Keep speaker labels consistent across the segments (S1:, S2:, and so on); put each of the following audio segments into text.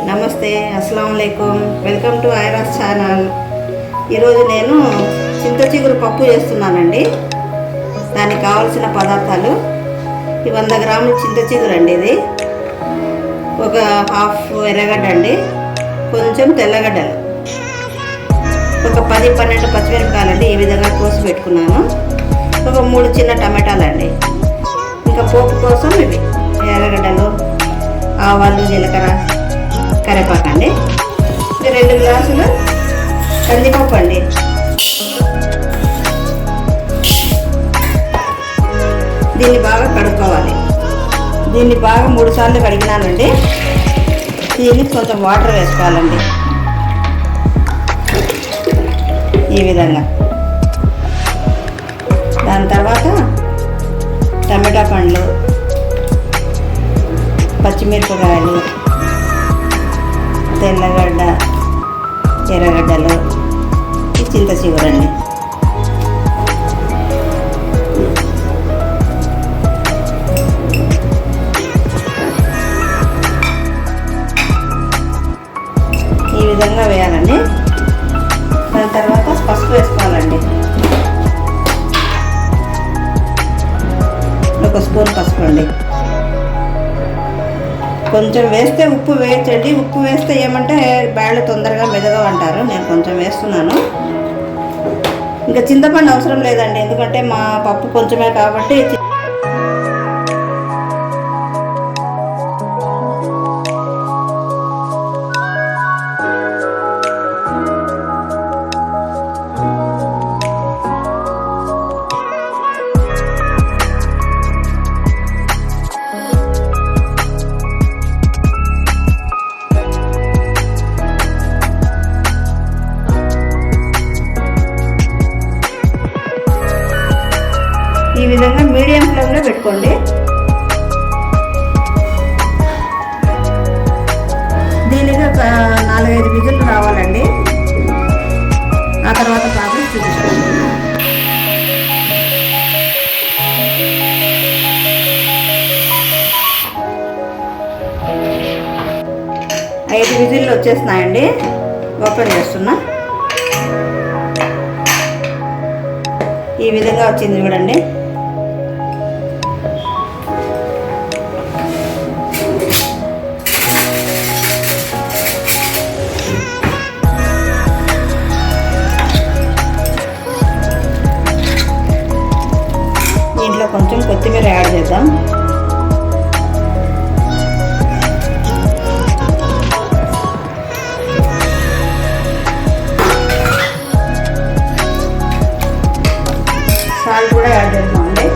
S1: నమస్తే, అస్సలాము అలైకుం. Welcome to Airas channel. ఈరోజు నేను చింత చిగురు పప్పు చేస్తున్నానండి. దానికి కావాల్సిన పదార్థాలు 100 గ్రాములు చింత చిగురు అండి, ఇది ఒక హాఫ్ ఎర్రగడ్డ అండి, కొంచెం తెల్లగడ్డలు, ఒక 10-12 పచ్చిమిరపకాయలండి, ఈ విధంగా కోసి పెట్టుకున్నాను, ఒక 3 చిన్న టమాటాలండి. ఇంకా పోపు కోసం ఇవి ఎర్రగడ్డలు, ఆవాలు, జీలకర్ర, కరివేపాకండి. 2 గ్లాసులు కందిపప్పు అండి. దీన్ని బాగా కడుక్కోవాలి. దీన్ని బాగా 3 సార్లు కడిగినానండి. దీనికి కొంచెం వాటర్ వేసుకోవాలండి, ఈ విధంగా. దాని తర్వాత టమాటా పండ్లు, పచ్చిమిరపకాయలు, తెల్లగడ్డ, ఎర్రగడ్డలు, చింత చిగురండి. ఈ విధంగా వేయాలండి. దాని తర్వాత పసుపు వేసుకోవాలండి, ఒక స్పూన్ పసుపు అండి. కొంచెం వేస్తే ఉప్పు వేయించండి. ఉప్పు వేస్తే ఏమంటే బ్యాళ్ళు తొందరగా మెదగవంటారు. నేను కొంచెం వేస్తున్నాను. ఇంకా చింతపండు అవసరం లేదండి, ఎందుకంటే మా పప్పు కొంచెమే కాబట్టి. ఈ విధంగా మీడియం ఫ్లేమ్లో పెట్టుకోండి. దీనికి ఒక 4-5 విజిల్లు రావాలండి. ఆ తర్వాత ప్రాసెస్ చూపిస్తాను. 5 విజిల్లు వచ్చేస్తున్నాయండి. ఓపెన్ చేస్తున్నా. ఈ విధంగా వచ్చింది చూడండి. దీంట్లో కొంచెం కొత్తిమీర యాడ్ చేద్దాం. సాల్ట్ కూడా యాడ్ చేద్దామండి.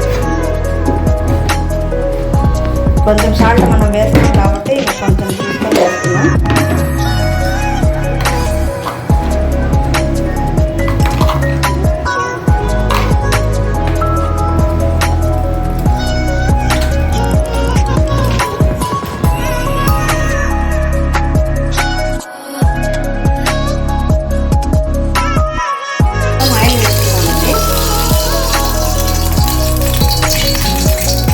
S1: కొంచెం సాల్ట్ మనం వేస్తాం కాబట్టి కొంచెం తీసుకొని వేస్తున్నాం.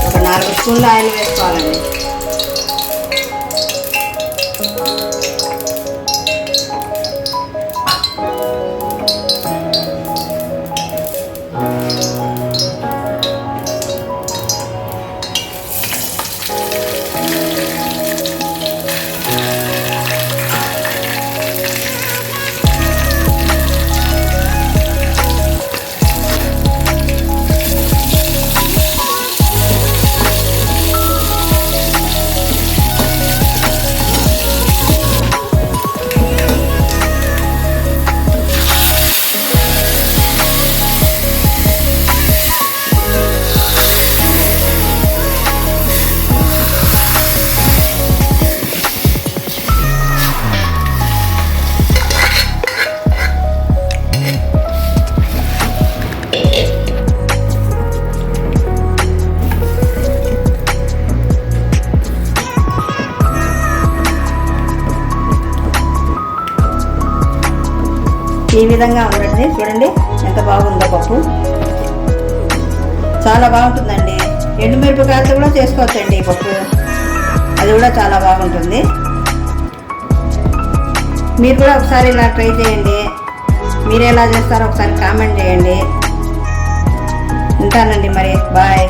S1: ఒక 4 స్పూన్ల ఆయిల్ వేసుకోవాలండి. ఈ విధంగా ఉండండి, చూడండి ఎంత బాగుందో పప్పు. చాలా బాగుంటుందండి. ఎండుమిరపకాయలతో కూడా చేసుకోవచ్చండి ఈ పప్పు, అది కూడా చాలా బాగుంటుంది. మీరు కూడా ఒకసారి ఇలా ట్రై చేయండి. మీరు ఎలా చేస్తారో ఒకసారి కామెంట్ చేయండి. ఉంటానండి మరి, బాయ్.